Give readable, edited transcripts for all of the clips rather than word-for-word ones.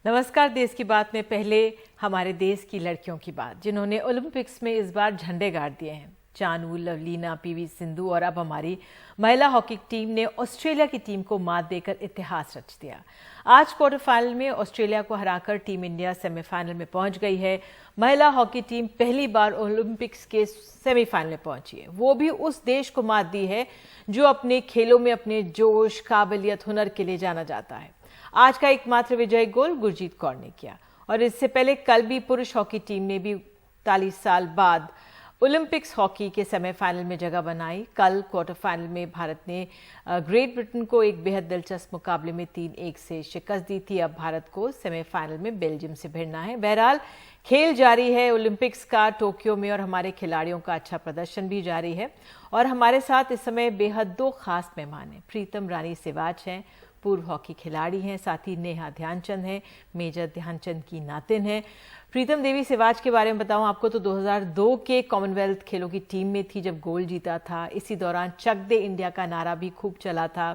नमस्कार। देश की बात में पहले हमारे देश की लड़कियों की बात, जिन्होंने ओलंपिक्स में इस बार झंडे गाड़ दिए हैं। जानू, लवलीना, पीवी सिंधु और अब हमारी महिला हॉकी टीम ने ऑस्ट्रेलिया की टीम को मात देकर इतिहास रच दिया। आज क्वार्टर फाइनल में ऑस्ट्रेलिया को हराकर टीम इंडिया सेमीफाइनल में पहुंच गई है। महिला हॉकी टीम पहली बार ओलंपिक्स के सेमीफाइनल में पहुंची है, वो भी उस देश को मात दी है जो अपने खेलों में अपने जोश, काबिलियत, हुनर के लिए जाना जाता है। आज का एकमात्र विजयी गोल गुरजीत कौर ने किया और इससे पहले कल भी पुरुष हॉकी टीम ने भी 39 साल बाद ओलंपिक्स हॉकी के सेमीफाइनल में जगह बनाई। कल क्वार्टर फाइनल में भारत ने ग्रेट ब्रिटेन को एक बेहद दिलचस्प मुकाबले में 3-1 से शिकस्त दी थी। अब भारत को सेमीफाइनल में बेल्जियम से भिड़ना है। बहरहाल खेल जारी है ओलंपिक्स का टोक्यो में और हमारे खिलाड़ियों का अच्छा प्रदर्शन भी जारी है। और हमारे साथ इस समय बेहद दो खास मेहमान हैं। प्रीतम रानी सिवाच हैं, पूर्व हॉकी खिलाड़ी हैं, साथ ही नेहा ध्यानचंद हैं, मेजर ध्यानचंद की नातिन हैं। प्रीतम देवी सिवाच के बारे में बताऊं आपको तो 2002 के कॉमनवेल्थ खेलों की टीम में थी जब गोल्ड जीता था। इसी दौरान चक दे इंडिया का नारा भी खूब चला था।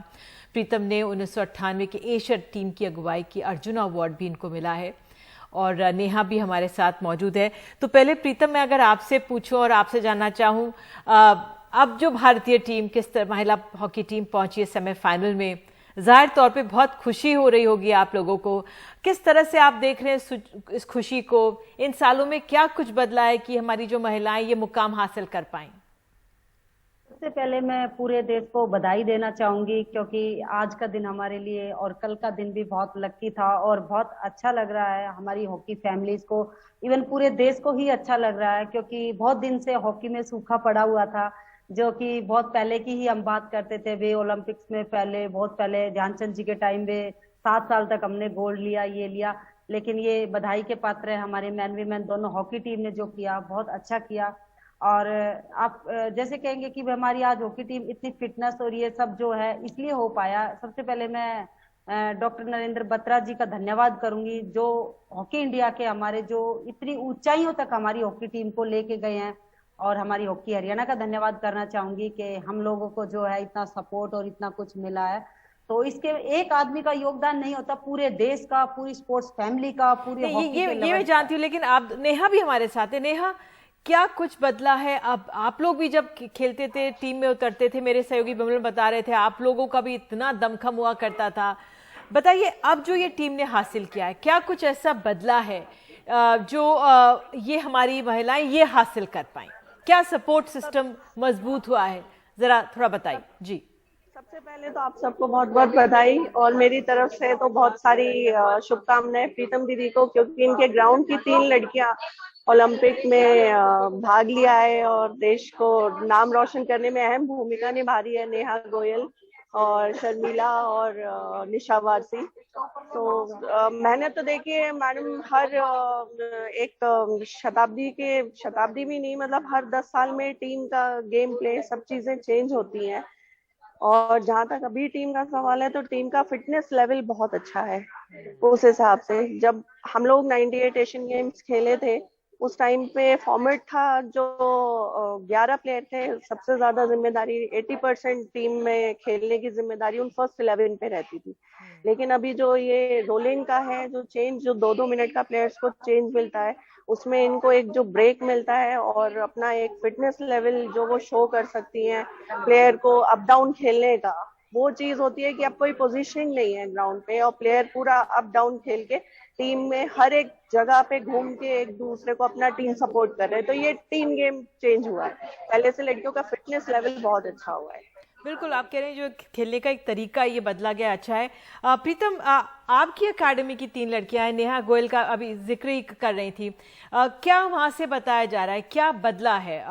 प्रीतम ने 1998 के एशियन टीम की अगुवाई की, अर्जुन अवार्ड भी इनको मिला है। और नेहा भी हमारे साथ मौजूद है। तो पहले प्रीतम, मैं अगर आपसे पूछूं और आपसे जानना चाहूं, अब जो भारतीय टीम किस तरह महिला हॉकी टीम पहुंची है सेमीफाइनल में, जाहिर तौर पे बहुत खुशी हो रही होगी आप लोगों को। किस तरह से आप देख रहे हैं इस खुशी को? इन सालों में क्या कुछ बदला है कि हमारी जो महिलाएं ये मुकाम हासिल कर पाएं? सबसे पहले मैं पूरे देश को बधाई देना चाहूंगी, क्योंकि आज का दिन हमारे लिए और कल का दिन भी बहुत लकी था और बहुत अच्छा लग रहा है हमारी हॉकी फैमिलीज को। इवन पूरे देश को ही अच्छा लग रहा है, क्योंकि बहुत दिन से हॉकी में सूखा पड़ा हुआ था, जो कि बहुत पहले की ही हम बात करते थे। वे ओलंपिक्स में पहले, बहुत पहले ध्यानचंद जी के टाइम में 7 साल तक हमने गोल्ड लिया, ये लिया। लेकिन ये बधाई के पात्र है हमारे मैन वीमेन दोनों हॉकी टीम ने जो किया, बहुत अच्छा किया। और आप जैसे कहेंगे कि हमारी आज हॉकी टीम इतनी फिटनेस और ये सब जो है इसलिए हो पाया। सबसे पहले मैं डॉक्टर नरेंद्र बत्रा जी का धन्यवाद करूंगी, जो हॉकी इंडिया के हमारे जो इतनी ऊंचाइयों तक हमारी हॉकी टीम को लेके गए हैं। और हमारी हॉकी हरियाणा का धन्यवाद करना चाहूंगी कि हम लोगों को जो है इतना सपोर्ट और इतना कुछ मिला है। तो इसके एक आदमी का योगदान नहीं होता, पूरे देश का, पूरी स्पोर्ट्स फैमिली का, पूरी हॉकी ये मैं जानती हूँ, लेकिन आप नेहा भी हमारे साथ है। नेहा, क्या कुछ बदला है? अब आप लोग भी जब खेलते थे, टीम में उतरते थे, मेरे सहयोगी बिमल बता रहे थे आप लोगों का भी इतना दमखम हुआ करता था। बताइए, अब जो ये टीम ने हासिल किया है, क्या कुछ ऐसा बदला है जो ये हमारी महिलाएं ये हासिल कर पाएं? क्या सपोर्ट सिस्टम मजबूत हुआ है? जरा थोड़ा बताइए जी। सबसे पहले तो आप सबको बहुत बहुत बधाई और मेरी तरफ से तो बहुत सारी शुभकामनाएं प्रीतम दीदी को, क्योंकि इनके ग्राउंड की 3 लड़कियां ओलंपिक में भाग लिया है और देश को नाम रोशन करने में अहम भूमिका निभा रही है। नेहा गोयल और शर्मिला और निशा वारसी। तो मैंने तो देखिए मैडम, हर एक शताब्दी भी नहीं, मतलब हर 10 साल में टीम का गेम प्ले सब चीजें चेंज होती हैं। और जहां तक अभी टीम का सवाल है, तो टीम का फिटनेस लेवल बहुत अच्छा है। उस हिसाब से जब हम लोग 98 एशियन गेम्स खेले थे, उस टाइम पे फॉर्मेट था जो 11 प्लेयर थे, सबसे ज्यादा जिम्मेदारी 80% टीम में खेलने की जिम्मेदारी उन फर्स्ट 11 पे रहती थी। लेकिन अभी जो ये रोलिंग का है, जो चेंज, जो 2-2 मिनट का प्लेयर्स को चेंज मिलता है, उसमें इनको एक जो ब्रेक मिलता है और अपना एक फिटनेस लेवल जो वो शो कर सकती हैं प्लेयर को अप डाउन खेलने का, वो चीज होती है कि अब कोई पोजीशनिंग नहीं है ग्राउंड पे और प्लेयर पूरा अप डाउन खेल के टीम में हर एक जगह पे घूम के एक दूसरे को अपना टीम सपोर्ट कर रहे हैं। तो ये टीम गेम चेंज हुआ है, पहले से लड़कियों का फिटनेस लेवल बहुत अच्छा हुआ है। बिल्कुल, आप कह रहे हैं जो खेलने का एक तरीका ये बदला गया, अच्छा है। प्रीतम, आपकी अकेडमी की 3 लड़कियां हैं, नेहा गोयल का अभी जिक्र ही कर रही थी, क्या वहां से बताया जा रहा है, क्या बदला है?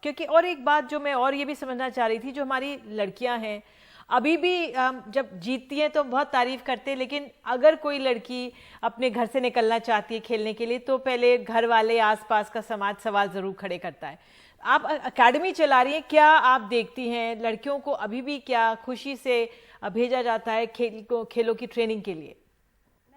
क्योंकि और एक बात जो मैं और ये भी समझना चाह रही थी, जो हमारी लड़कियां हैं अभी भी जब जीतती हैं तो बहुत तारीफ करते हैं, लेकिन अगर कोई लड़की अपने घर से निकलना चाहती है खेलने के लिए, तो पहले घर वाले, आसपास का समाज सवाल जरूर खड़े करता है। आप अकेडमी चला रही हैं, क्या आप देखती हैं लड़कियों को अभी भी क्या खुशी से भेजा जाता है खेलों की ट्रेनिंग के लिए?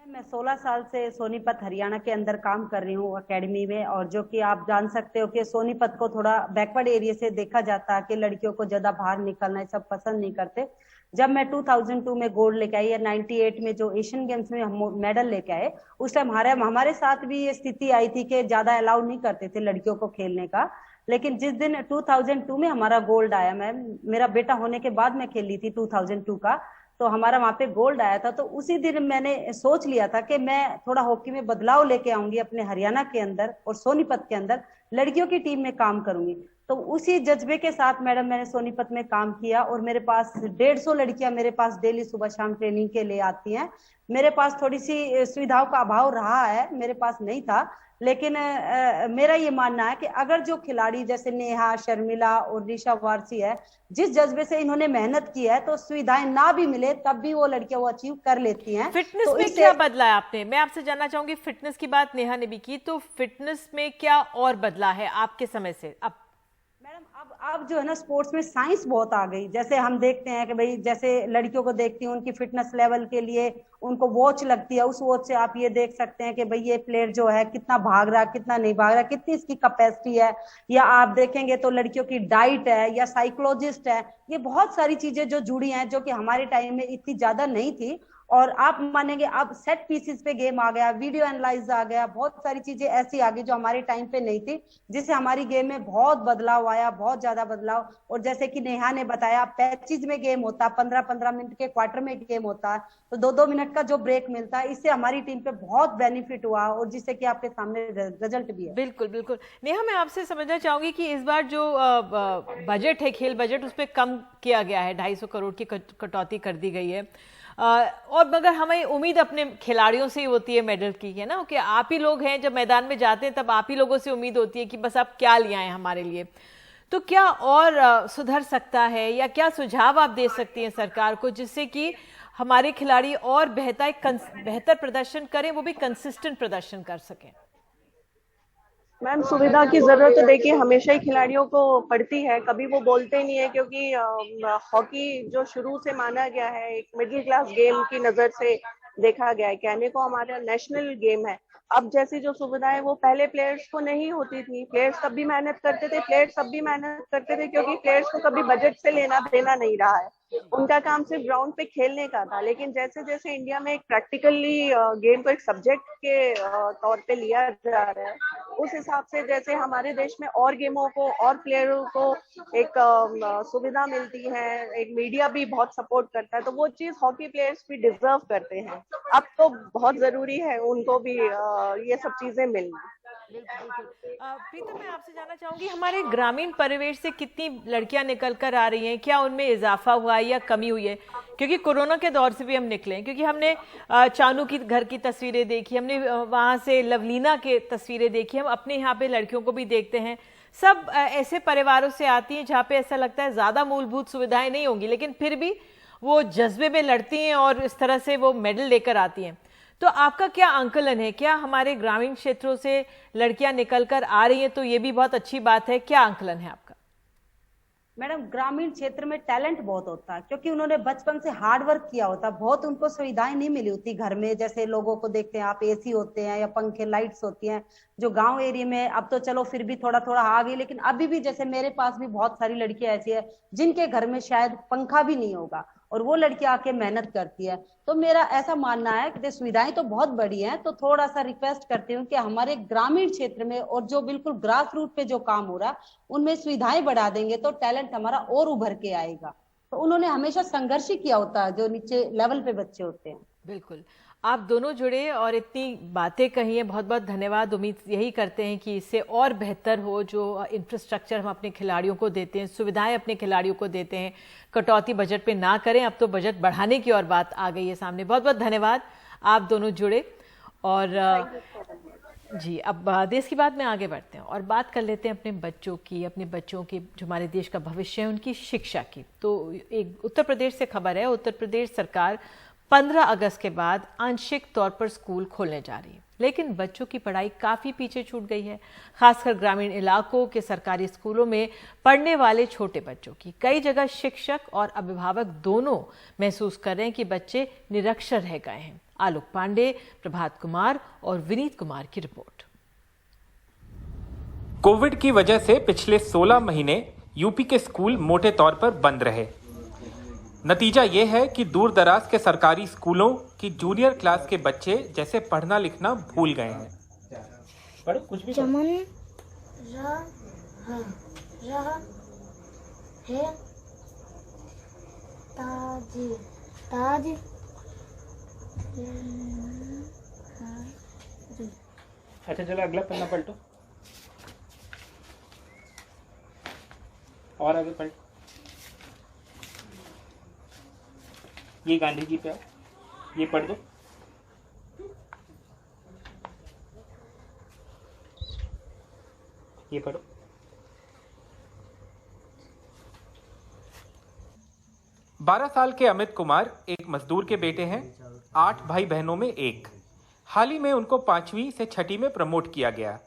मैं 16 साल से सोनीपत हरियाणा के अंदर काम कर रही हूँ एकेडमी में। और जो कि आप जान सकते हो कि सोनीपत को थोड़ा बैकवर्ड एरिया से देखा जाता है कि लड़कियों को ज्यादा बाहर निकलना ये सब पसंद नहीं करते। जब मैं 2002 में गोल्ड लेके आई या 98 में जो एशियन गेम्स में हम मेडल लेके आए, उस टाइम हमारे साथ भी ये स्थिति आई थी कि ज्यादा अलाउ नहीं करते थे लड़कियों को खेलने का। लेकिन जिस दिन 2002 में हमारा गोल्ड आया, मेरा बेटा होने के बाद मैं खेली थी 2002 का, तो हमारा वहां पे गोल्ड आया था, तो उसी दिन मैंने सोच लिया था कि मैं थोड़ा हॉकी में बदलाव लेके आऊंगी अपने हरियाणा के अंदर और सोनीपत के अंदर लड़कियों की टीम में काम करूंगी। तो उसी जज्बे के साथ मैडम मैंने सोनीपत में काम किया और मेरे पास 150 लड़कियां मेरे पास डेली सुबह शाम ट्रेनिंग के लिए आती हैं। मेरे पास थोड़ी सी सुविधाओं का अभाव रहा है, मेरे पास नहीं था, लेकिन मेरा ये मानना है कि अगर जो खिलाड़ी जैसे नेहा, शर्मिला और ऋषा वारसी है, जिस जज्बे से इन्होंने मेहनत की है, तो सुविधाएं ना भी मिले तब भी वो लड़कियां वो अचीव कर लेती हैं। फिटनेस तो में क्या बदला है आपने? मैं आपसे जानना चाहूंगी, फिटनेस की बात नेहा ने भी की, तो फिटनेस में क्या और बदला है आपके समय से अब? मैडम अब जो है ना, स्पोर्ट्स में साइंस बहुत आ गई। जैसे हम देखते हैं कि भाई जैसे लड़कियों को देखती हैं, उनकी फिटनेस लेवल के लिए उनको वॉच लगती है, उस वॉच से आप ये देख सकते हैं कि भाई ये प्लेयर जो है कितना भाग रहा है, कितना नहीं भाग रहा, कितनी इसकी कैपेसिटी है। या आप देखेंगे तो लड़कियों की डाइट है या साइकोलॉजिस्ट है, ये बहुत सारी चीजें जो जुड़ी हैं, जो कि हमारे टाइम में इतनी ज्यादा नहीं थी। और आप मानेंगे अब सेट पीसेस पे गेम आ गया, वीडियो एनालाइज आ गया, बहुत सारी चीजें ऐसी आ गई जो हमारे टाइम पे नहीं थी, जिससे हमारी गेम में बहुत बदलाव आया, बहुत ज्यादा बदलाव। और जैसे कि नेहा ने बताया, पैचेज में गेम होता, 15-15 मिनट के क्वार्टर में गेम होता, तो 2-2 मिनट का जो ब्रेक मिलता है, इससे हमारी टीम पे बहुत बेनिफिट हुआ और जिससे कि आपके सामने रिजल्ट भी है। बिल्कुल बिल्कुल। नेहा, मैं आपसे समझना चाहूंगी कि इस बार जो बजट है, खेल बजट, उस पर कम किया गया है, 250 करोड़ की कटौती कर दी गई है, और मगर हमें उम्मीद अपने खिलाड़ियों से ही होती है मेडल की, है ना, कि आप ही लोग हैं, जब मैदान में जाते हैं तब आप ही लोगों से उम्मीद होती है कि बस आप क्या ले आए हमारे लिए। तो क्या और सुधर सकता है, या क्या सुझाव आप दे सकती हैं सरकार को, जिससे कि हमारे खिलाड़ी और बेहतर प्रदर्शन करें, वो भी कंसिस्टेंट प्रदर्शन कर सकें? मैम, सुविधा की जरूरत तो देखिए हमेशा ही खिलाड़ियों को पड़ती है, कभी वो बोलते नहीं है, क्योंकि हॉकी जो शुरू से माना गया है एक मिडिल क्लास गेम की नजर से देखा गया है, कहने को हमारा नेशनल गेम है। अब जैसी जो सुविधाएं वो पहले प्लेयर्स को नहीं होती थी, प्लेयर्स तब भी मेहनत करते थे, प्लेयर्स सब भी मेहनत करते थे, क्योंकि प्लेयर्स को कभी बजट से लेना देना नहीं रहा है, उनका काम सिर्फ ग्राउंड पे खेलने का था। लेकिन जैसे जैसे इंडिया में एक प्रैक्टिकली गेम को एक सब्जेक्ट के तौर पे लिया जा रहा है, उस हिसाब से जैसे हमारे देश में और गेमों को और प्लेयरों को एक सुविधा मिलती है, एक मीडिया भी बहुत सपोर्ट करता है, तो वो चीज हॉकी प्लेयर्स भी डिजर्व करते हैं। अब तो बहुत जरूरी है उनको भी ये सब चीजें मिलना। प्रीतम, मैं आपसे जानना चाहूंगी, हमारे ग्रामीण परिवेश से कितनी लड़कियां निकल कर आ रही हैं? क्या उनमें इजाफा हुआ है या कमी हुई है? क्योंकि कोरोना के दौर से भी हम निकले हैं, क्योंकि हमने चानू की घर की तस्वीरें देखी, हमने वहां से लवलीना के तस्वीरें देखी, हम अपने यहाँ पे लड़कियों को भी देखते हैं। सब ऐसे परिवारों से आती हैं जहाँ पे ऐसा लगता है ज्यादा मूलभूत सुविधाएं नहीं होंगी, लेकिन फिर भी वो जज्बे में लड़ती हैं और इस तरह से वो मेडल लेकर आती हैं। तो आपका क्या आंकलन है? क्या हमारे ग्रामीण क्षेत्रों से लड़कियां निकल कर आ रही हैं, तो ये भी बहुत अच्छी बात है, क्या आंकलन है आपका? मैडम, ग्रामीण क्षेत्र में टैलेंट बहुत होता है, क्योंकि उन्होंने बचपन से हार्ड वर्क किया होता, बहुत उनको सुविधाएं नहीं मिली होती घर में। जैसे लोगों को देखते हैं आप, एसी होते हैं या पंखे लाइट्स होती हैं, जो गांव एरिया में अब तो चलो फिर भी थोड़ा थोड़ा आ गई, लेकिन अभी भी जैसे मेरे पास भी बहुत सारी लड़कियां ऐसी है जिनके घर में शायद पंखा भी नहीं होगा, और वो लड़की आके मेहनत करती है। तो मेरा ऐसा मानना है कि सुविधाएं तो बहुत बड़ी हैं, तो थोड़ा सा रिक्वेस्ट करती हूँ कि हमारे ग्रामीण क्षेत्र में और जो बिल्कुल ग्रास रूट पे जो काम हो रहा, उनमें सुविधाएं बढ़ा देंगे तो टैलेंट हमारा और उभर के आएगा। तो उन्होंने हमेशा संघर्ष ही किया होता है, जो नीचे लेवल पे बच्चे होते हैं। बिल्कुल, आप दोनों जुड़े और इतनी बातें कही हैं, बहुत बहुत धन्यवाद। उम्मीद यही करते हैं कि इससे और बेहतर हो, जो इंफ्रास्ट्रक्चर हम अपने खिलाड़ियों को देते हैं, सुविधाएं अपने खिलाड़ियों को देते हैं, कटौती बजट पे ना करें। अब तो बजट बढ़ाने की और बात आ गई है सामने। बहुत बहुत धन्यवाद, आप दोनों जुड़े। और जी, अब देश की बात में आगे बढ़ते हैं और बात कर लेते हैं अपने बच्चों की, अपने बच्चों की, जो हमारे देश का भविष्य है, उनकी शिक्षा की। तो एक उत्तर प्रदेश से खबर है, उत्तर प्रदेश सरकार 15 अगस्त के बाद आंशिक तौर पर स्कूल खोलने जा रही है, लेकिन बच्चों की पढ़ाई काफ़ी पीछे छूट गई है। खासकर ग्रामीण इलाकों के सरकारी स्कूलों में पढ़ने वाले छोटे बच्चों की कई जगह शिक्षक और अभिभावक दोनों महसूस कर रहे हैं कि बच्चे निरक्षर रह गए हैं। आलोक पांडे, प्रभात कुमार और विनीत कुमार की रिपोर्ट। कोविड की वजह से पिछले 16 महीने यूपी के स्कूल मोटे तौर पर बंद रहे। नतीजा ये है कि दूर दराज के सरकारी स्कूलों की जूनियर क्लास के बच्चे जैसे पढ़ना लिखना भूल गए हैं। पढ़ो कुछ भी। चमन रह है ताज ताज अच्छा चलो अगला पन्ना पलटो और आगे पलटो। ये गांधी जी पे आओ, ये पढ़ दो। ये पढ़ो। बारह साल के अमित कुमार एक मजदूर के बेटे हैं। 8 भाई बहनों में एक। हाल ही में उनको 5वीं से 6ठी में प्रमोट किया गया।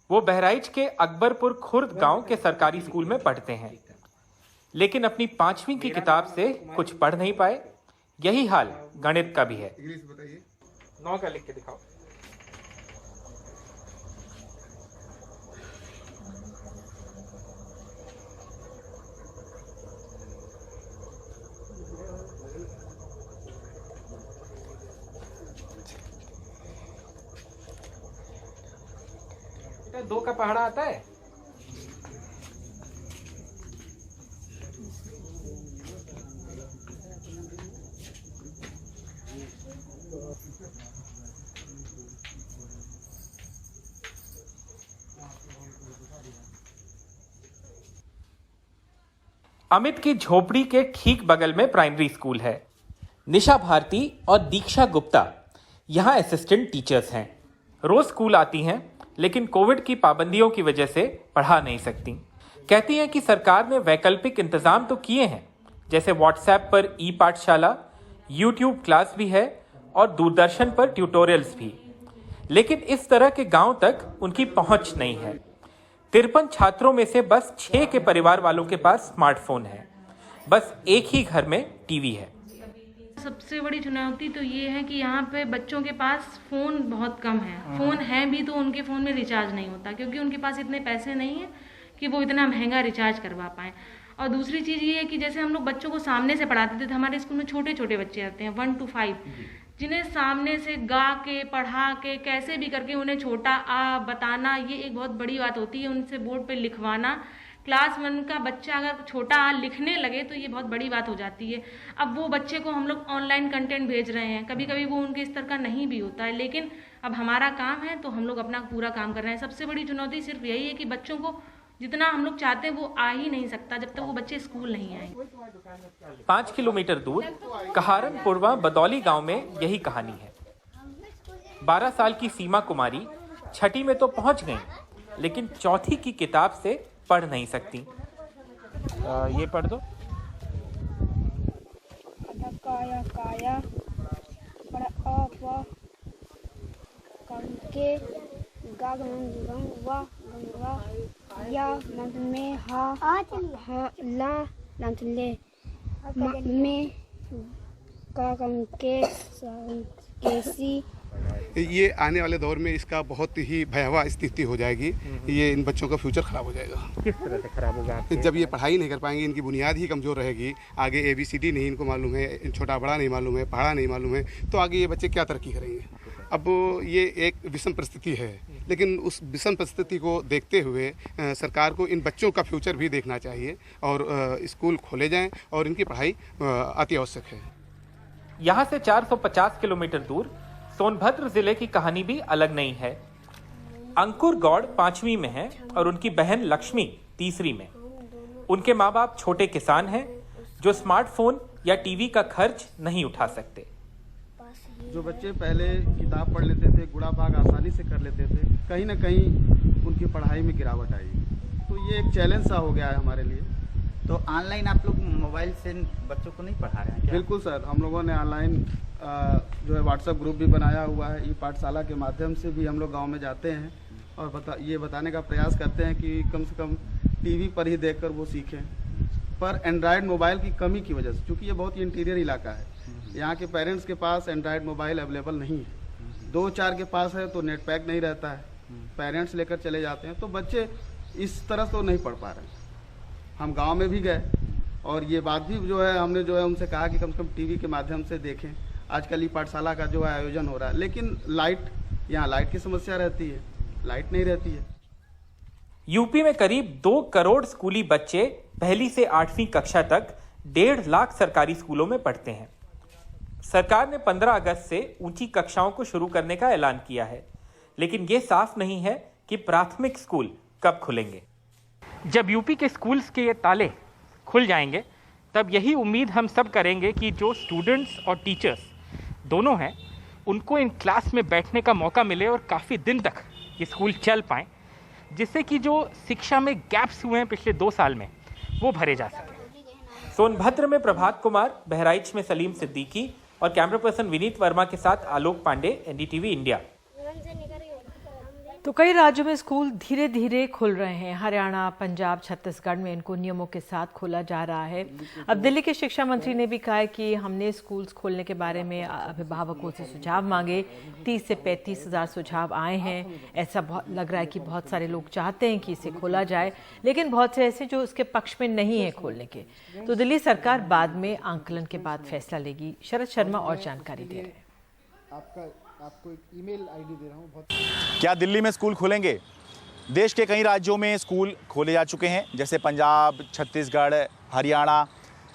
वो बहराइच के अकबरपुर खुर्द गांव के सरकारी स्कूल में पढ़ते हैं, लेकिन अपनी 5वीं की किताब से कुछ पढ़ नहीं पाए। यही हाल गणित का भी है। 9 का लिख के दिखाओ। बेटा 2 का पहाड़ा आता है? अमित की झोपड़ी के ठीक बगल में प्राइमरी स्कूल है। निशा भारती और दीक्षा गुप्ता यहाँ असिस्टेंट टीचर्स हैं। रोज स्कूल आती हैं, लेकिन कोविड की पाबंदियों की वजह से पढ़ा नहीं सकती। कहती हैं कि सरकार ने वैकल्पिक इंतजाम तो किए हैं, जैसे व्हाट्सएप पर ई पाठशाला, यूट्यूब क्लास भी है और दूरदर्शन पर ट्यूटोरियल्स भी, लेकिन इस तरह के गांव तक उनकी पहुंच नहीं है। 53 छात्रों में से बस 6 के परिवार वालों के पास स्मार्टफोन है। बस एक ही घर में टीवी है। सबसे बड़ी चुनौती तो ये है कि यहाँ पे बच्चों के पास फ़ोन बहुत कम है। फ़ोन है भी तो उनके फ़ोन में रिचार्ज नहीं होता, क्योंकि उनके पास इतने पैसे नहीं है कि वो इतना महंगा रिचार्ज करवा पाएँ। और दूसरी चीज़ ये है कि जैसे हम लोग बच्चों को सामने से पढ़ाते थे, तो हमारे स्कूल में छोटे छोटे बच्चे आते हैं 1 to 5, जिन्हें सामने से गा के पढ़ा के कैसे भी करके उन्हें छोटा आ बताना, ये एक बहुत बड़ी बात होती है। उनसे बोर्ड पे लिखवाना, क्लास 1 का बच्चा अगर छोटा आ लिखने लगे तो ये बहुत बड़ी बात हो जाती है। अब वो बच्चे को हम लोग ऑनलाइन कंटेंट भेज रहे हैं, कभी कभी वो उनके स्तर का नहीं भी होता है, लेकिन अब हमारा काम है तो हम लोग अपना पूरा काम कर रहे हैं। सबसे बड़ी चुनौती सिर्फ यही है कि बच्चों को जितना हम लोग चाहते हैं वो आ ही नहीं सकता जब तक वो बच्चे स्कूल नहीं आए। 5 किलोमीटर दूर कहारनपुरवा बदौली गांव में यही कहानी है। 12 साल की सीमा कुमारी 6ठी में तो पहुंच गई, लेकिन 4थी की किताब से पढ़ नहीं सकती। ये पढ़ दो। काया काया कंके गंगा या में हा ला नंतले में का कंके केसी। ये आने वाले दौर में इसका बहुत ही भयावह स्थिति हो जाएगी। ये इन बच्चों का फ्यूचर खराब हो जाएगा। किस तरह से खराब होगा? जब ये पढ़ाई नहीं कर पाएंगे, इनकी बुनियाद ही कमज़ोर रहेगी, आगे ABCD नहीं इनको मालूम है, छोटा बड़ा नहीं मालूम है, पढ़ा नहीं मालूम है, तो आगे ये बच्चे क्या तरक्की करेंगे। अब ये एक विषम परिस्थिति है, लेकिन उस विषम परिस्थिति को देखते हुए सरकार को इन बच्चों का फ्यूचर भी देखना चाहिए और स्कूल खोले जाएं और इनकी पढ़ाई अति आवश्यक है। यहाँ से 450 किलोमीटर दूर सोनभद्र जिले की कहानी भी अलग नहीं है। अंकुर गौड़ 5वीं में है और उनकी बहन लक्ष्मी 3री में। उनके माँ बाप छोटे किसान हैं जो स्मार्टफोन या टीवी का खर्च नहीं उठा सकते। जो बच्चे पहले किताब पढ़ लेते थे, गुणा भाग आसानी से कर लेते थे, कहीं ना कहीं उनकी पढ़ाई में गिरावट आई, तो ये एक चैलेंज सा हो गया है हमारे लिए। तो ऑनलाइन आप लोग मोबाइल से बच्चों को नहीं पढ़ा रहे हैं क्या? बिल्कुल सर, हम लोगों ने ऑनलाइन जो है व्हाट्सएप ग्रुप भी बनाया हुआ है। ई पाठशाला के माध्यम से भी हम लोग गांव में जाते हैं और ये बताने का प्रयास करते हैं कि कम से कम टीवी पर ही देखकर वो सीखें। पर एंड्रॉयड मोबाइल की कमी की वजह से, चूँकि ये बहुत ही इंटीरियर इलाका है, यहाँ के पेरेंट्स के पास एंड्रॉयड मोबाइल अवेलेबल नहीं है। 2-4 के पास है तो नेट पैक नहीं रहता है, पेरेंट्स लेकर चले जाते हैं, तो बच्चे इस तरह तो नहीं पढ़ पा रहे। हम गांव में भी गए और ये बात भी जो है हमने जो है उनसे कहा कि कम से कम टीवी के माध्यम से देखें। आजकल ई पाठशाला का जो है आयोजन हो रहा है, लेकिन यहाँ लाइट की समस्या रहती है, लाइट नहीं रहती है। यूपी में करीब 2 करोड़ स्कूली बच्चे पहली से 8वीं कक्षा तक 1.5 लाख सरकारी स्कूलों में पढ़ते हैं। सरकार ने 15 अगस्त से ऊंची कक्षाओं को शुरू करने का ऐलान किया है, लेकिन ये साफ नहीं है कि प्राथमिक स्कूल कब खुलेंगे। जब यूपी के स्कूल्स के ये ताले खुल जाएंगे, तब यही उम्मीद हम सब करेंगे कि जो स्टूडेंट्स और टीचर्स दोनों हैं, उनको इन क्लास में बैठने का मौका मिले और काफ़ी दिन तक ये स्कूल चल पाएँ, जिससे कि जो शिक्षा में गैप्स हुए हैं पिछले 2 साल में, वो भरे जा सकें। सोनभद्र में प्रभात कुमार, बहराइच में सलीम सिद्दीकी और कैमरा पर्सन विनीत वर्मा के साथ आलोक पांडे, एनडीटीवी इंडिया। तो कई राज्यों में स्कूल धीरे धीरे खुल रहे हैं। हरियाणा, पंजाब, छत्तीसगढ़ में इनको नियमों के साथ खोला जा रहा है। अब दिल्ली के शिक्षा मंत्री ने भी कहा है कि हमने स्कूल्स खोलने के बारे में अभिभावकों से सुझाव मांगे। 30 से 35 हज़ार सुझाव आए हैं। ऐसा लग रहा है कि बहुत सारे लोग चाहते हैं कि इसे खोला जाए, लेकिन बहुत से ऐसे जो उसके पक्ष में नहीं है खोलने के। तो दिल्ली सरकार बाद में आंकलन के बाद फैसला लेगी। शरद शर्मा और जानकारी दे रहे हैं। आपको एक ईमेल आईडी दे रहा हूँ। क्या दिल्ली में स्कूल खुलेंगे? देश के कई राज्यों में स्कूल खोले जा चुके हैं, जैसे पंजाब, छत्तीसगढ़, हरियाणा।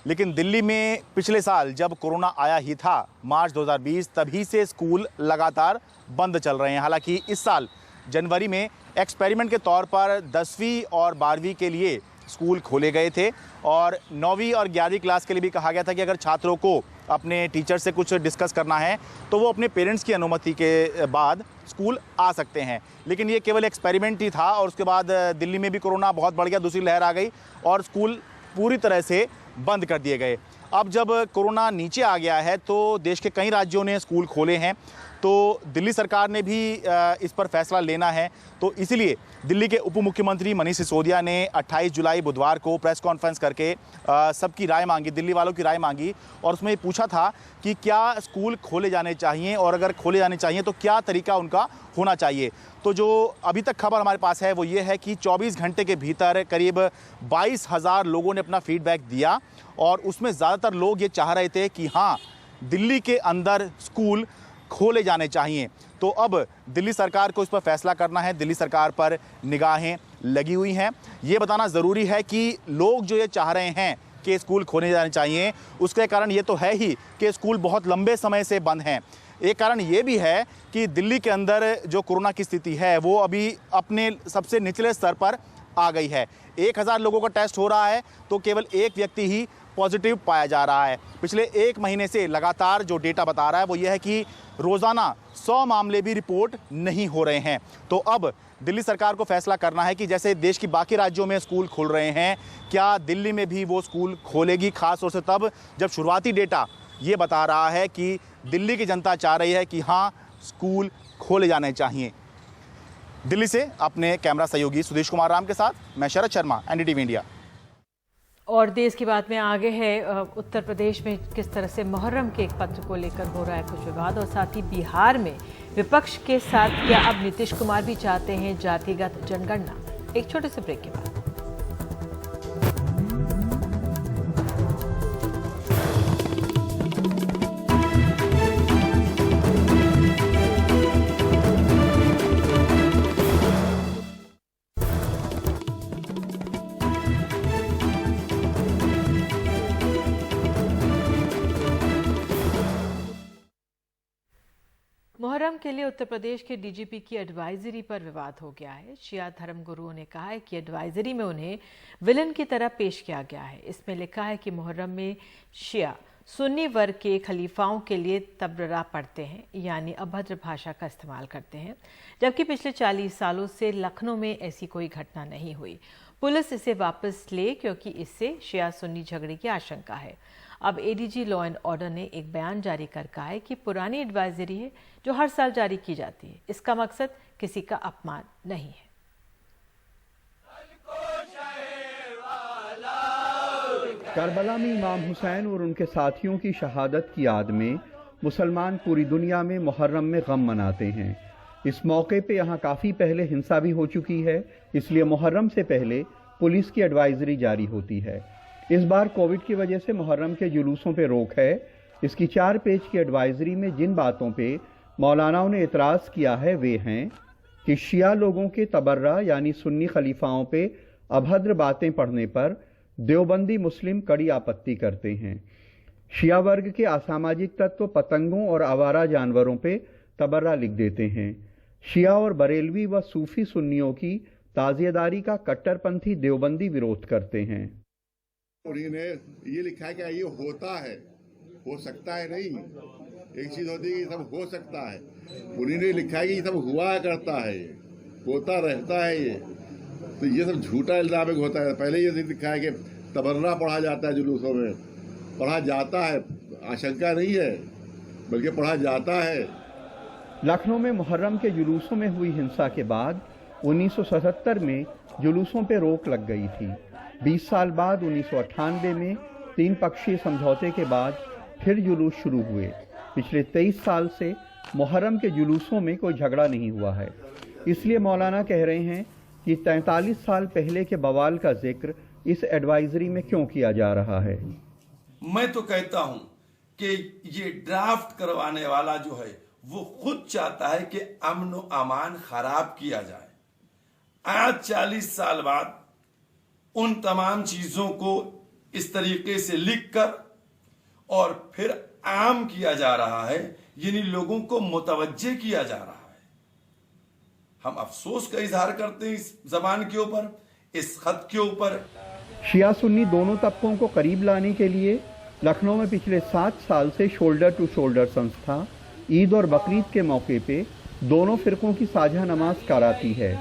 लेकिन दिल्ली में पिछले साल जब कोरोना आया ही था, मार्च 2020, तभी से स्कूल लगातार बंद चल रहे हैं। हालांकि इस साल जनवरी में एक्सपेरिमेंट के तौर पर 10वीं और 12वीं के लिए स्कूल खोले गए थे और 9वीं और 11वीं क्लास के लिए भी कहा गया था कि अगर छात्रों को अपने टीचर से कुछ डिस्कस करना है तो वो अपने पेरेंट्स की अनुमति के बाद स्कूल आ सकते हैं। लेकिन ये केवल एक्सपेरिमेंट ही था और उसके बाद दिल्ली में भी कोरोना बहुत बढ़ गया, दूसरी लहर आ गई और स्कूल पूरी तरह से बंद कर दिए गए। अब जब कोरोना नीचे आ गया है तो देश के कई राज्यों ने स्कूल खोले हैं, तो दिल्ली सरकार ने भी इस पर फैसला लेना है। तो इसीलिए दिल्ली के उप मुख्यमंत्री मनीष सिसोदिया ने 28 जुलाई बुधवार को प्रेस कॉन्फ्रेंस करके सबकी राय मांगी, दिल्ली वालों की राय मांगी और उसमें पूछा था कि क्या स्कूल खोले जाने चाहिए और अगर खोले जाने चाहिए तो क्या तरीका उनका होना चाहिए। तो जो अभी तक खबर हमारे पास है वो ये है कि 24 घंटे के भीतर करीब 22,000 लोगों ने अपना फीडबैक दिया और उसमें ज़्यादातर लोग ये चाह रहे थे कि हाँ, दिल्ली के अंदर स्कूल खोले जाने चाहिए। तो अब दिल्ली सरकार को इस पर फैसला करना है। दिल्ली सरकार पर निगाहें लगी हुई हैं। ये बताना ज़रूरी है कि लोग जो ये चाह रहे हैं कि स्कूल खोले जाने चाहिए, उसके कारण ये तो है ही कि स्कूल बहुत लंबे समय से बंद हैं। एक कारण ये भी है कि दिल्ली के अंदर जो कोरोना की स्थिति है वो अभी अपने सबसे निचले स्तर पर आ गई है। 1000 लोगों का टेस्ट हो रहा है तो केवल एक व्यक्ति ही पॉजिटिव पाया जा रहा है। पिछले 1 महीने से लगातार जो डेटा बता रहा है वो ये है कि रोज़ाना 100 मामले भी रिपोर्ट नहीं हो रहे हैं। तो अब दिल्ली सरकार को फैसला करना है कि जैसे देश की बाकी राज्यों में स्कूल खुल रहे हैं, क्या दिल्ली में भी वो स्कूल खोलेगी, खास तौर से तब जब शुरुआती डेटा ये बता रहा है कि दिल्ली की जनता चाह रही है कि हाँ, स्कूल खोले जाने चाहिए। दिल्ली से अपने कैमरा सहयोगी सुदेश कुमार राम के साथ मैं शरद शर्मा, एनडीटीवी इंडिया। और देश की बात में आगे है, उत्तर प्रदेश में किस तरह से मुहर्रम के एक पत्र को लेकर हो रहा है कुछ विवाद, और साथ ही बिहार में विपक्ष के साथ क्या अब नीतीश कुमार भी चाहते हैं जातिगत जनगणना। एक छोटे से ब्रेक के बाद। मुहर्रम के लिए उत्तर प्रदेश के डीजीपी की एडवाइजरी पर विवाद हो गया है। शिया धर्म गुरुओं ने कहा है कि एडवाइजरी में उन्हें विलन की तरह पेश किया गया है। इसमें लिखा है कि मुहर्रम में शिया सुन्नी वर्ग के खलीफाओं के लिए तबररा पढ़ते हैं, यानी अभद्र भाषा का इस्तेमाल करते हैं, जबकि पिछले 40 सालों से लखनऊ में ऐसी कोई घटना नहीं हुई। पुलिस इसे वापस ले क्योंकि इससे शिया सुन्नी झगड़े की आशंका है। अब एडीजी लॉ एंड ऑर्डर ने एक बयान जारी कर कहा है कि पुरानी एडवाइजरी है जो हर साल जारी की जाती है, इसका मकसद किसी का अपमान नहीं है। करबला में इमाम हुसैन और उनके साथियों की शहादत की याद में मुसलमान पूरी दुनिया में मुहर्रम में गम मनाते हैं। इस मौके पे यहाँ काफ़ी पहले हिंसा भी हो चुकी है, इसलिए मुहर्रम से पहले पुलिस की एडवाइजरी जारी होती है। इस बार कोविड की वजह से मुहर्रम के जुलूसों पे रोक है। इसकी 4 पेज की एडवाइजरी में जिन बातों पे मौलानाओं ने इतराज़ किया है वे हैं कि शिया लोगों के तबर्रा यानी सुन्नी खलीफाओं पे अभद्र बातें पढ़ने पर देवबंदी मुस्लिम कड़ी आपत्ति करते हैं। शिया वर्ग के असामाजिक तत्व पतंगों और आवारा जानवरों पे तबर्रा लिख देते हैं। शिया और बरेलवी व सूफी सुन्नियों की ताज़ियेदारी का कट्टरपंथी देवबंदी विरोध करते हैं। उन्होंने ये लिखा है कि ये होता है, हो सकता है नहीं। एक चीज होती है कि सब हो सकता है, उन्होंने लिखा है कि ये सब हुआ करता है, होता रहता है ये। तो ये सब झूठा इल्जाम होता है। पहले ये लिखा है कि तबर्रा पढ़ा जाता है जुलूसों में, पढ़ा जाता है, आशंका नहीं है बल्कि पढ़ा जाता है। लखनऊ में मुहर्रम के जुलूसों में हुई हिंसा के बाद 1977 में जुलूसों पर रोक लग गई थी। 20 साल बाद 1998 में 3 पक्षीय समझौते के बाद फिर जुलूस शुरू हुए। पिछले 23 साल से मुहर्रम के जुलूसों में कोई झगड़ा नहीं हुआ है। इसलिए मौलाना कह रहे हैं कि 43 साल पहले के बवाल का जिक्र इस एडवाइजरी में क्यों किया जा रहा है। मैं तो कहता हूं कि ये ड्राफ्ट करवाने वाला जो है वो खुद चाहता है कि अमन व अमान खराब किया जाए। आज 40 साल बाद उन तमाम चीजों को इस तरीके से लिखकर और फिर आम किया जा रहा है, यानी लोगों को मुतवज्जे किया जा रहा है। हम अफसोस का इजहार करते हैं इस जबान के ऊपर, इस खत के ऊपर। शिया सुन्नी दोनों तबकों को करीब लाने के लिए लखनऊ में पिछले 7 साल से शोल्डर टू शोल्डर संस्था ईद और बकरीद के मौके पे दोनों फिरकों की साझा नमाज कराती है।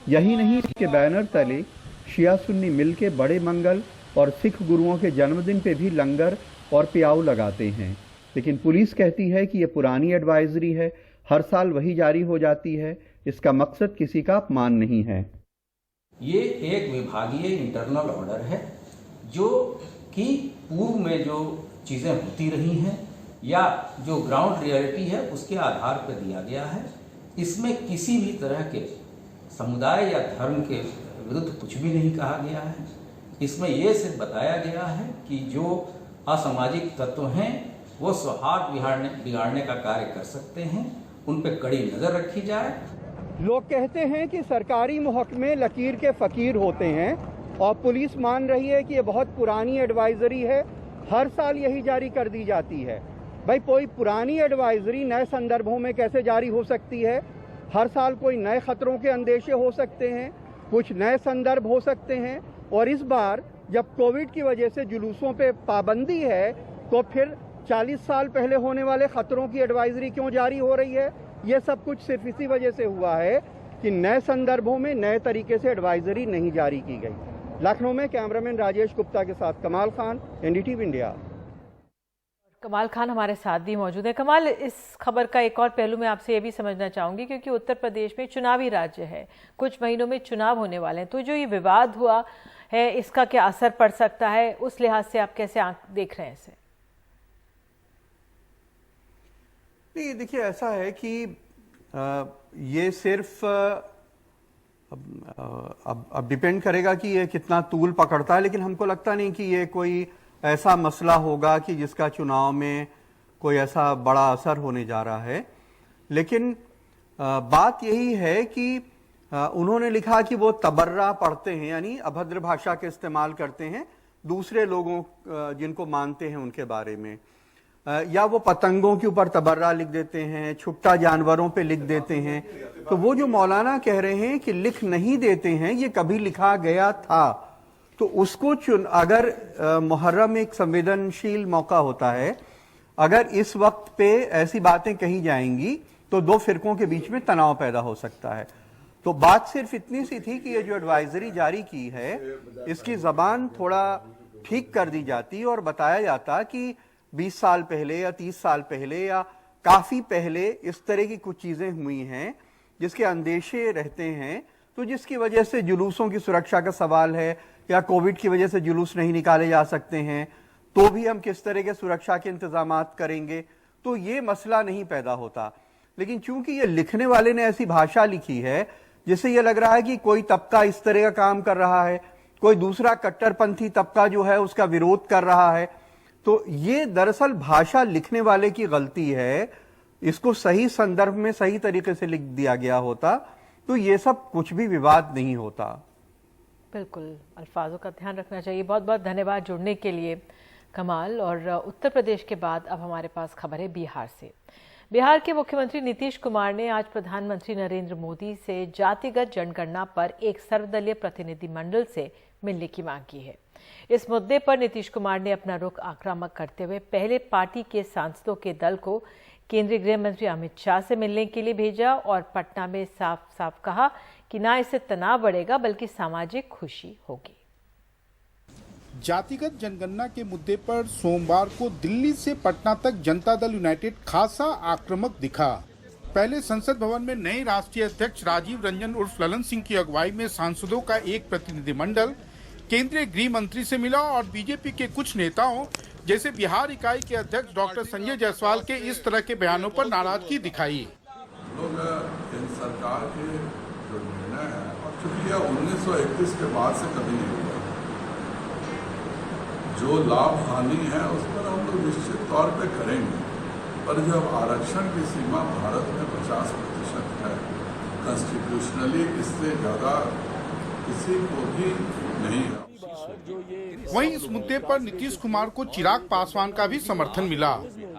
यही नहीं, इसके बैनर तले शिया सुन्नी मिल के बड़े मंगल और सिख गुरुओं के जन्मदिन पे भी लंगर और प्याऊ लगाते हैं। लेकिन पुलिस कहती है कि ये पुरानी एडवाइजरी है, हर साल वही जारी हो जाती है। इसका मकसद किसी का अपमान नहीं है। ये एक विभागीय इंटरनल ऑर्डर है जो कि पूर्व में जो चीज़ें होती रही हैं या जो ग्राउंड रियलिटी है उसके आधार पर दिया गया है। इसमें किसी भी तरह के समुदाय या धर्म के विरुद्ध कुछ भी नहीं कहा गया है। इसमें यह सिर्फ बताया गया है कि जो असामाजिक तत्व हैं वो सौहार्द बिगाड़ने का कार्य कर सकते हैं, उन पर कड़ी नज़र रखी जाए। लोग कहते हैं कि सरकारी महकमे लकीर के फ़कीर होते हैं और पुलिस मान रही है कि ये बहुत पुरानी एडवाइजरी है, हर साल यही जारी कर दी जाती है। भाई कोई पुरानी एडवाइजरी नए संदर्भों में कैसे जारी हो सकती है? हर साल कोई नए खतरों के अंदेशे हो सकते हैं, कुछ नए संदर्भ हो सकते हैं। और इस बार जब कोविड की वजह से जुलूसों पे पाबंदी है तो फिर 40 साल पहले होने वाले खतरों की एडवाइजरी क्यों जारी हो रही है? ये सब कुछ सिर्फ इसी वजह से हुआ है कि नए संदर्भों में नए तरीके से एडवाइजरी नहीं जारी की गई। लखनऊ में कैमरामैन राजेश गुप्ता के साथ कमाल खान, एनडीटीवी इंडिया। कमाल खान हमारे साथ भी मौजूद है। कमाल, इस खबर का एक और पहलू मैं आपसे ये भी समझना चाहूंगी क्योंकि उत्तर प्रदेश में चुनावी राज्य है, कुछ महीनों में चुनाव होने वाले हैं, तो जो ये विवाद हुआ है इसका क्या असर पड़ सकता है, उस लिहाज से आप कैसे देख रहे हैं इसे? नहीं, देखिए ऐसा है कि ये सिर्फ अब डिपेंड करेगा कि ये कितना तूल पकड़ता है, लेकिन हमको लगता नहीं कि ये कोई ऐसा मसला होगा कि जिसका चुनाव में कोई ऐसा बड़ा असर होने जा रहा है। लेकिन बात यही है कि उन्होंने लिखा कि वो तबर्रा पढ़ते हैं, यानी अभद्र भाषा के इस्तेमाल करते हैं दूसरे लोगों जिनको मानते हैं उनके बारे में, या वो पतंगों के ऊपर तबर्रा लिख देते हैं, छुट्टा जानवरों पे लिख देते हैं। तो वो जो मौलाना कह रहे हैं कि लिख नहीं देते हैं, ये कभी लिखा गया था, तो उसको अगर मुहर्रम एक संवेदनशील मौका होता है, अगर इस वक्त पे ऐसी बातें कही जाएंगी तो दो फिरकों के बीच में तनाव पैदा हो सकता है। तो बात सिर्फ इतनी सी थी कि ये जो एडवाइजरी जारी की है इसकी जबान थोड़ा ठीक कर दी जाती और बताया जाता कि 20 साल पहले या 30 साल पहले या काफी पहले इस तरह की कुछ चीजें हुई हैं जिसके अंदेशे रहते हैं, तो जिसकी वजह से जुलूसों की सुरक्षा का सवाल है या कोविड की वजह से जुलूस नहीं निकाले जा सकते हैं, तो भी हम किस तरह के सुरक्षा के इंतजामात करेंगे, तो ये मसला नहीं पैदा होता। लेकिन चूंकि ये लिखने वाले ने ऐसी भाषा लिखी है जिससे ये लग रहा है कि कोई तबका इस तरह का काम कर रहा है, कोई दूसरा कट्टरपंथी तबका जो है उसका विरोध कर रहा है। तो ये दरअसल भाषा लिखने वाले की गलती है। इसको सही संदर्भ में सही तरीके से लिख दिया गया होता तो ये सब कुछ भी विवाद नहीं होता। बिल्कुल, अल्फाजों का ध्यान रखना चाहिए। बहुत बहुत धन्यवाद जुड़ने के लिए कमाल। और उत्तर प्रदेश के बाद अब हमारे पास खबर है बिहार से। बिहार के मुख्यमंत्री नीतीश कुमार ने आज प्रधानमंत्री नरेंद्र मोदी से जातिगत जनगणना पर एक सर्वदलीय प्रतिनिधिमंडल से मिलने की मांग की है। इस मुद्दे पर नीतीश कुमार ने अपना रुख आक्रामक करते हुए पहले पार्टी के सांसदों के दल को केंद्रीय गृह मंत्री अमित शाह से मिलने के लिए भेजा और पटना में साफ साफ कहा कि ना इससे तनाव बढ़ेगा बल्कि सामाजिक खुशी होगी। जातिगत जनगणना के मुद्दे पर सोमवार को दिल्ली से पटना तक जनता दल यूनाइटेड खासा आक्रामक दिखा। पहले संसद भवन में नए राष्ट्रीय अध्यक्ष राजीव रंजन उर्फ ललन सिंह की अगुवाई में सांसदों का एक प्रतिनिधिमंडल केंद्रीय गृह मंत्री से मिला और बीजेपी के कुछ नेताओं जैसे बिहार इकाई के अध्यक्ष डॉक्टर संजय जायसवाल के इस तरह के बयानों पर नाराजगी दिखाई। लोग केंद्र सरकार के जो निर्णय है और चूंकि यह 1931 के बाद से कभी नहीं हुआ, जो लाभ हानि है उस पर हम लोग निश्चित तौर पे करेंगे, पर जब आरक्षण की सीमा भारत में 50% है, कॉन्स्टिट्यूशनली इससे ज्यादा किसी को भी नहीं है। वहीं इस मुद्दे पर नीतीश कुमार को चिराग पासवान का भी समर्थन मिला।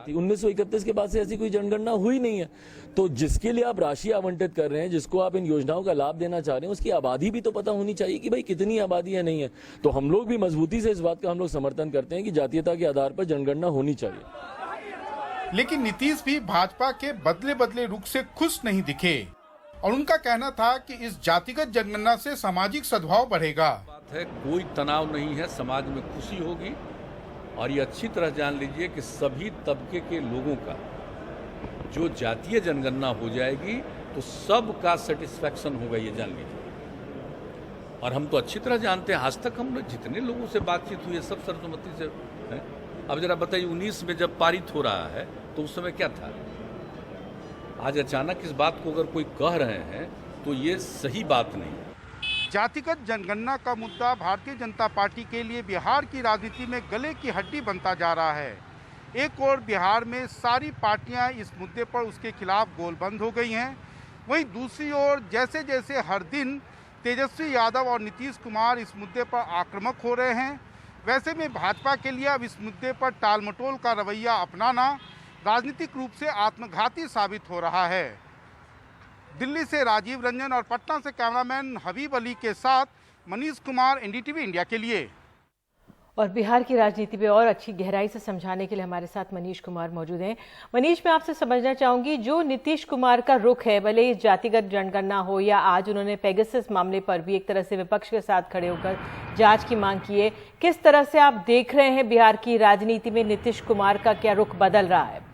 1931 के बाद से ऐसी कोई जनगणना हुई नहीं है, तो जिसके लिए आप राशि आवंटित कर रहे हैं, जिसको आप इन योजनाओं का लाभ देना चाह रहे हैं, उसकी आबादी भी तो पता होनी चाहिए कि भाई कितनी आबादी है नहीं है। तो हम लोग भी मजबूती से इस बात का हम लोग समर्थन करते हैं कि जातीयता के आधार पर जनगणना होनी चाहिए। लेकिन नीतीश भी भाजपा के बदले बदले रुख से खुश नहीं दिखे और उनका कहना था कि इस जातिगत जनगणना से सामाजिक सद्भाव बढ़ेगा। है कोई तनाव नहीं है, समाज में खुशी होगी और ये अच्छी तरह जान लीजिए कि सभी तबके के लोगों का जो जातीय जनगणना हो जाएगी तो सबका सेटिस्फैक्शन होगा, ये जान लीजिए। और हम तो अच्छी तरह जानते हैं, आज तक हम लोग जितने लोगों से बातचीत हुई है सब सर्वसम्मति से है। अब जरा बताइए 19 में जब पारित हो रहा है तो उस समय क्या था? आज अचानक इस बात को अगर कोई कह रहे हैं तो ये सही बात नहीं है। जातिगत जनगणना का मुद्दा भारतीय जनता पार्टी के लिए बिहार की राजनीति में गले की हड्डी बनता जा रहा है। एक ओर बिहार में सारी पार्टियां इस मुद्दे पर उसके खिलाफ गोलबंद हो गई हैं, वहीं दूसरी ओर जैसे जैसे हर दिन तेजस्वी यादव और नीतीश कुमार इस मुद्दे पर आक्रामक हो रहे हैं, वैसे में भाजपा के लिए अब इस मुद्दे पर टालमटोल का रवैया अपनाना राजनीतिक रूप से आत्मघाती साबित हो रहा है। दिल्ली से राजीव रंजन और पटना से कैमरामैन हबीब अली के साथ मनीष कुमार, एनडीटीवी इंडिया के लिए। और बिहार की राजनीति पे और अच्छी गहराई से समझाने के लिए हमारे साथ मनीष कुमार मौजूद हैं। मनीष, मैं आपसे समझना चाहूंगी, जो नीतीश कुमार का रुख है, भले ही जातिगत जनगणना हो या आज उन्होंने पेगासस मामले पर भी एक तरह से विपक्ष के साथ खड़े होकर जांच की मांग की है, किस तरह से आप देख रहे हैं बिहार की राजनीति में नीतीश कुमार का क्या रुख बदल रहा है?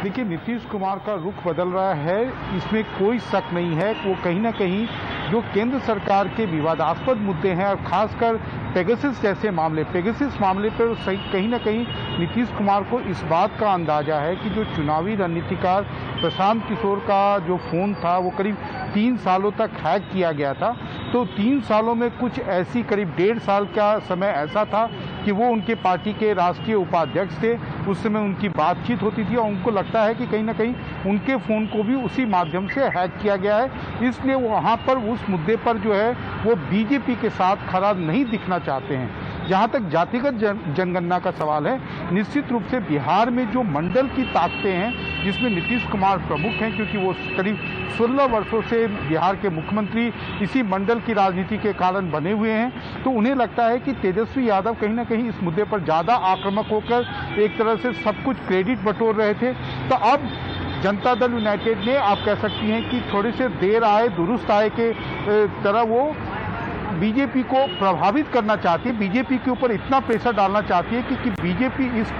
देखिए, नीतीश कुमार का रुख बदल रहा है, इसमें कोई शक नहीं है। वो कहीं ना कहीं जो केंद्र सरकार के विवादास्पद मुद्दे हैं और खासकर पेगासस जैसे मामले, पेगासस मामले पर कहीं ना कहीं नीतीश कुमार को इस बात का अंदाजा है कि जो चुनावी रणनीतिकार प्रशांत किशोर का जो फोन था वो करीब 3 सालों तक हैक किया गया था। तो 3 सालों में कुछ ऐसी करीब 1.5 साल का समय ऐसा था कि वो उनके पार्टी के राष्ट्रीय उपाध्यक्ष थे, उस समय उनकी बातचीत होती थी और उनको लगता है कि कहीं ना कहीं उनके फ़ोन को भी उसी माध्यम से हैक किया गया है। इसलिए वहाँ पर उस मुद्दे पर जो है वो बीजेपी के साथ खड़ा नहीं दिखना चाहते हैं। जहाँ तक जातिगत जनगणना का सवाल है, निश्चित रूप से बिहार में जो मंडल की ताकतें हैं जिसमें नीतीश कुमार प्रमुख हैं, क्योंकि वो करीब 16 वर्षों से बिहार के मुख्यमंत्री इसी मंडल की राजनीति के कारण बने हुए हैं, तो उन्हें लगता है कि तेजस्वी यादव कहीं ना कहीं इस मुद्दे पर ज़्यादा आक्रामक होकर एक तरह से सब कुछ क्रेडिट बटोर रहे थे। तो अब जनता दल यूनाइटेड ने, आप कह सकती हैं कि थोड़े से देर आए दुरुस्त आए के तरह वो बीजेपी को प्रभावित करना चाहती है, बीजेपी के ऊपर इतना प्रेशर डालना चाहती है कि बीजेपी इस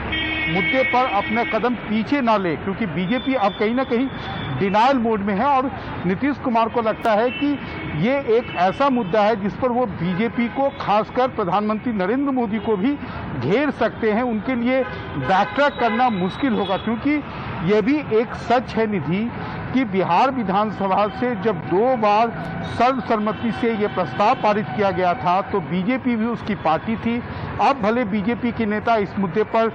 मुद्दे पर अपना कदम पीछे ना ले, क्योंकि बीजेपी अब कहीं ना कहीं डिनायल मोड में है और नीतीश कुमार को लगता है कि ये एक ऐसा मुद्दा है जिस पर वो बीजेपी को, खासकर प्रधानमंत्री नरेंद्र मोदी को भी घेर सकते हैं। उनके लिए बैकट्रैक करना मुश्किल होगा, क्योंकि ये भी एक सच है निधि कि बिहार विधानसभा से जब 2 बार सर्वसम्मति से ये प्रस्ताव पारित किया गया था तो बीजेपी भी उसकी पार्टी थी। अब भले बीजेपी के नेता इस मुद्दे पर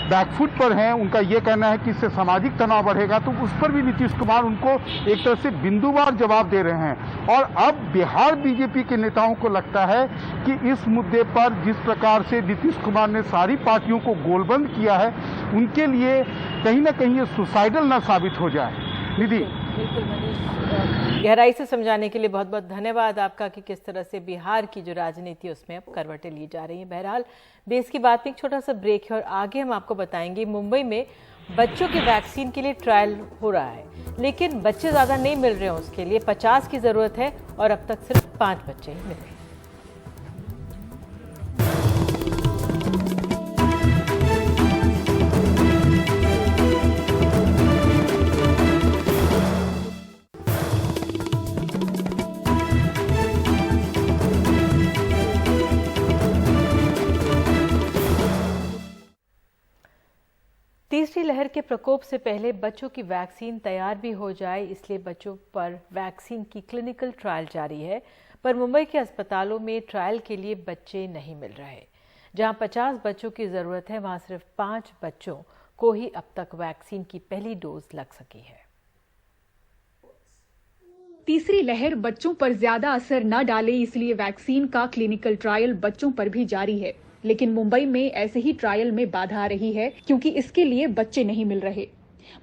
बैकफुट पर हैं, उनका ये कहना है कि इससे सामाजिक तनाव बढ़ेगा, तो उस पर भी नीतीश कुमार उनको एक तरह से बिंदुवार जवाब दे रहे हैं। और अब बिहार बीजेपी के नेताओं को लगता है कि इस मुद्दे पर जिस प्रकार से नीतीश कुमार ने सारी पार्टियों को गोलबंद किया है, उनके लिए कहीं ना कहीं ये सुसाइडल ना साबित हो जाए। निधि, बिल्कुल मनीष, गहराई से समझाने के लिए बहुत बहुत धन्यवाद आपका कि किस तरह से बिहार की जो राजनीति उसमें अब करवटें ली जा रही हैं। बहरहाल देश की बात में एक छोटा सा ब्रेक है और आगे हम आपको बताएंगे मुंबई में बच्चों के वैक्सीन के लिए ट्रायल हो रहा है, लेकिन बच्चे ज़्यादा नहीं मिल रहे हैं। उसके लिए 50 की ज़रूरत है और अब तक सिर्फ 5 बच्चे ही मिल रहे हैं। तीसरी लहर के प्रकोप से पहले बच्चों की वैक्सीन तैयार भी हो जाए, इसलिए बच्चों पर वैक्सीन की क्लिनिकल ट्रायल जारी है। पर मुंबई के अस्पतालों में ट्रायल के लिए बच्चे नहीं मिल रहे। जहां 50 बच्चों की जरूरत है, वहां सिर्फ 5 बच्चों को ही अब तक वैक्सीन की पहली डोज लग सकी है। तीसरी लहर बच्चों पर ज्यादा असर न डाले, इसलिए वैक्सीन का क्लिनिकल ट्रायल बच्चों पर भी जारी है। लेकिन मुंबई में ऐसे ही ट्रायल में बाधा आ रही है, क्योंकि इसके लिए बच्चे नहीं मिल रहे।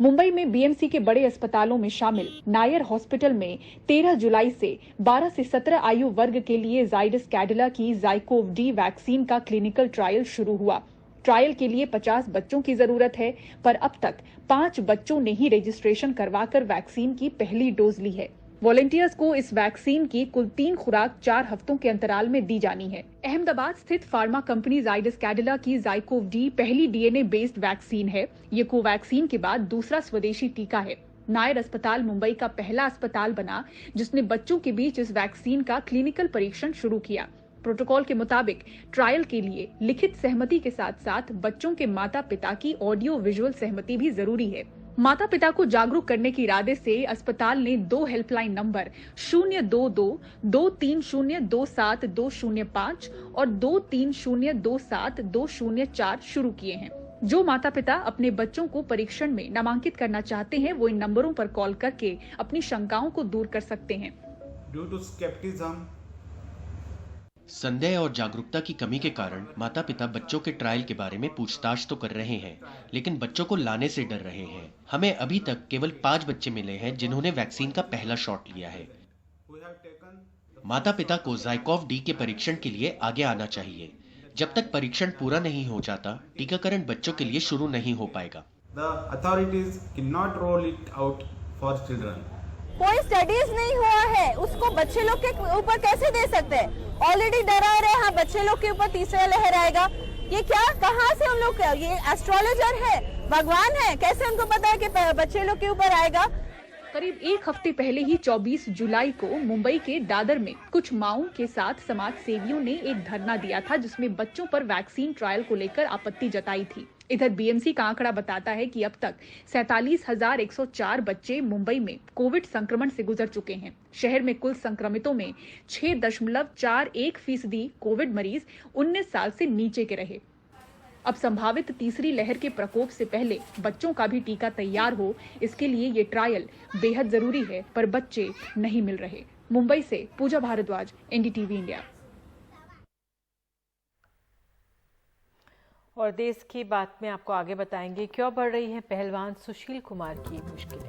मुंबई में बीएमसी के बड़े अस्पतालों में शामिल नायर हॉस्पिटल में 13 जुलाई से 12 से 17 आयु वर्ग के लिए जाइडस कैडिला की जाइकोव डी वैक्सीन का क्लिनिकल ट्रायल शुरू हुआ। ट्रायल के लिए 50 बच्चों की जरूरत है, पर अब तक 5 बच्चों ने ही रजिस्ट्रेशन करवाकर वैक्सीन की पहली डोज ली है। वॉलंटियर्स को इस वैक्सीन की कुल 3 खुराक 4 हफ्तों के अंतराल में दी जानी है। अहमदाबाद स्थित फार्मा कंपनी जाइडस कैडिला की जाइकोव डी पहली डीएनए बेस्ड वैक्सीन है। ये कोवैक्सीन के बाद दूसरा स्वदेशी टीका है। नायर अस्पताल मुंबई का पहला अस्पताल बना जिसने बच्चों के बीच इस वैक्सीन का क्लिनिकल परीक्षण शुरू किया। प्रोटोकॉल के मुताबिक ट्रायल के लिए लिखित सहमति के साथ साथ बच्चों के माता पिता की ऑडियो विजुअल सहमति भी जरूरी है। माता पिता को जागरूक करने के इरादे से अस्पताल ने 2 हेल्पलाइन नंबर 022-230-27205 और 230-27204 शुरू किए हैं। जो माता पिता अपने बच्चों को परीक्षण में नामांकित करना चाहते हैं, वो इन नंबरों पर कॉल करके अपनी शंकाओं को दूर कर सकते हैं। ड्यू टू स्केप्टिज्म, संदेह और जागरूकता की कमी के कारण माता पिता बच्चों के ट्रायल के बारे में पूछताछ तो कर रहे हैं, लेकिन बच्चों को लाने से डर रहे हैं। हमें अभी तक केवल 5 बच्चे मिले हैं जिन्होंने वैक्सीन का पहला शॉट लिया है। माता पिता को जाइकोव डी के परीक्षण के लिए आगे आना चाहिए। जब तक परीक्षण पूरा नहीं हो जाता, टीकाकरण बच्चों के लिए शुरू नहीं हो पाएगा। The authorities cannot roll it out for children. कोई स्टडीज नहीं हुआ है, उसको बच्चे लोग के ऊपर कैसे दे सकते हैं? ऑलरेडी डरा रहे हैं, बच्चे लोग के ऊपर तीसरा लहर आएगा। ये क्या, कहाँ से हम लोग, ये एस्ट्रोलॉजर है, भगवान है, कैसे उनको पता है कि बच्चे लोग के ऊपर आएगा? करीब 1 हफ्ते पहले ही 24 जुलाई को मुंबई के दादर में कुछ माओं के साथ समाज सेवियों ने एक धरना दिया था, जिसमें बच्चों पर वैक्सीन ट्रायल को लेकर आपत्ति जताई थी। इधर बीएमसी का आंकड़ा बताता है कि अब तक 47,104 बच्चे मुंबई में कोविड संक्रमण से गुजर चुके हैं। शहर में कुल संक्रमितों में 6.41% कोविड मरीज 19 साल से नीचे के रहे। अब संभावित तीसरी लहर के प्रकोप से पहले बच्चों का भी टीका तैयार हो, इसके लिए ये ट्रायल बेहद जरूरी है, पर बच्चे नहीं मिल रहे। मुंबई से पूजा भारद्वाज, एनडीटीवी इंडिया। और देश की बात में आपको आगे बताएंगे क्यों बढ़ रही है पहलवान सुशील कुमार की मुश्किलें।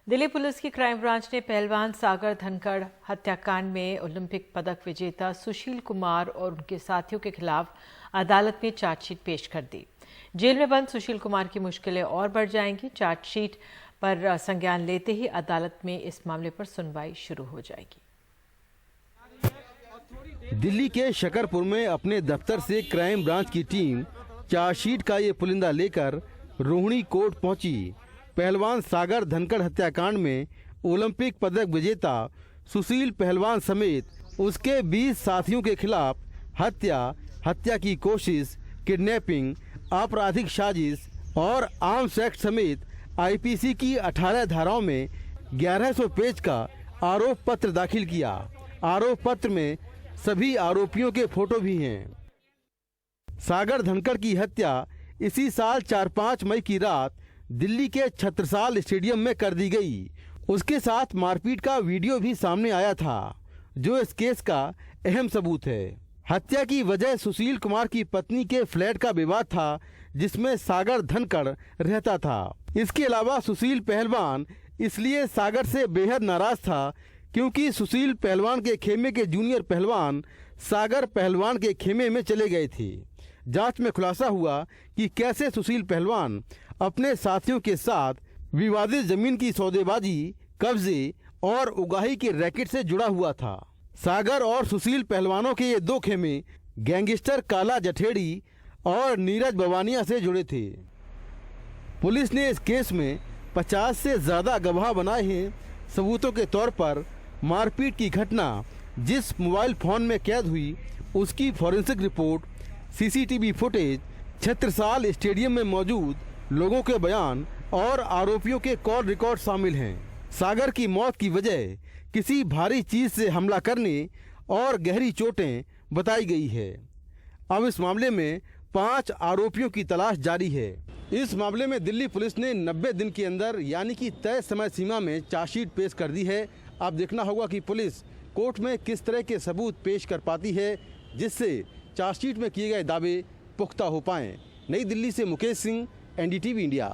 दिल्ली पुलिस की क्राइम ब्रांच ने पहलवान सागर धनखड़ हत्याकांड में ओलंपिक पदक विजेता सुशील कुमार और उनके साथियों के खिलाफ अदालत में चार्जशीट पेश कर दी। जेल में बंद सुशील कुमार की मुश्किलें और बढ़ जाएंगी। चार्जशीट पर संज्ञान लेते ही अदालत में इस मामले पर सुनवाई शुरू हो जाएगी। दिल्ली के शकरपुर में अपने दफ्तर से क्राइम ब्रांच की टीम चार्जशीट का ये पुलिंदा लेकर रोहिणी कोर्ट पहुंची। पहलवान सागर धनखड़ हत्याकांड में ओलंपिक पदक विजेता सुशील पहलवान समेत उसके 20 साथियों के खिलाफ हत्या की कोशिश, किडनैपिंग, आपराधिक साजिश और आर्म्स एक्ट समेत आईपीसी की 18 धाराओं में 1100 पेज का आरोप पत्र दाखिल किया। आरोप पत्र में सभी आरोपियों के फोटो भी हैं। सागर धनखड़ की हत्या इसी साल 4-5 मई की रात दिल्ली के छत्रसाल स्टेडियम में कर दी गई। उसके साथ मारपीट का वीडियो भी सामने आया था, जो इस केस का अहम सबूत है। हत्या की वजह सुशील कुमार की पत्नी के फ्लैट का विवाद था, जिसमें सागर धनखड़ रहता था। इसके अलावा सुशील पहलवान इसलिए सागर से बेहद नाराज था क्योंकि सुशील पहलवान के खेमे के जूनियर पहलवान सागर पहलवान के खेमे में चले गए थे। जांच में खुलासा हुआ कि कैसे सुशील पहलवान अपने साथियों के साथ विवादित जमीन की सौदेबाजी, कब्जे और उगाही के रैकेट से जुड़ा हुआ था। सागर और सुशील पहलवानों के ये 2 खेमे गैंगस्टर काला जठेड़ी और नीरज बवानिया से जुड़े थे। पुलिस ने इस केस में 50 से ज्यादा गवाह बनाए हैं। सबूतों के तौर पर मारपीट की घटना जिस मोबाइल फोन में कैद हुई, उसकी forensic report, CCTV footage, Chhatrasal stadium में मौजूद लोगों के बयान और आरोपियों के कॉल रिकॉर्ड शामिल हैं। सागर की मौत की वजह किसी भारी चीज से हमला करने और गहरी चोटें बताई गई है। अब इस मामले में 5 आरोपियों की तलाश जारी है। इस मामले में दिल्ली पुलिस ने 90 दिन के अंदर यानी कि तय समय सीमा में चार्जशीट पेश कर दी है। अब देखना होगा कि पुलिस कोर्ट में किस तरह के सबूत पेश कर पाती है, जिससे चार्जशीट में किए गए दावे पुख्ता हो पाएं। नई दिल्ली से मुकेश सिंह, एनडीटीवी इंडिया।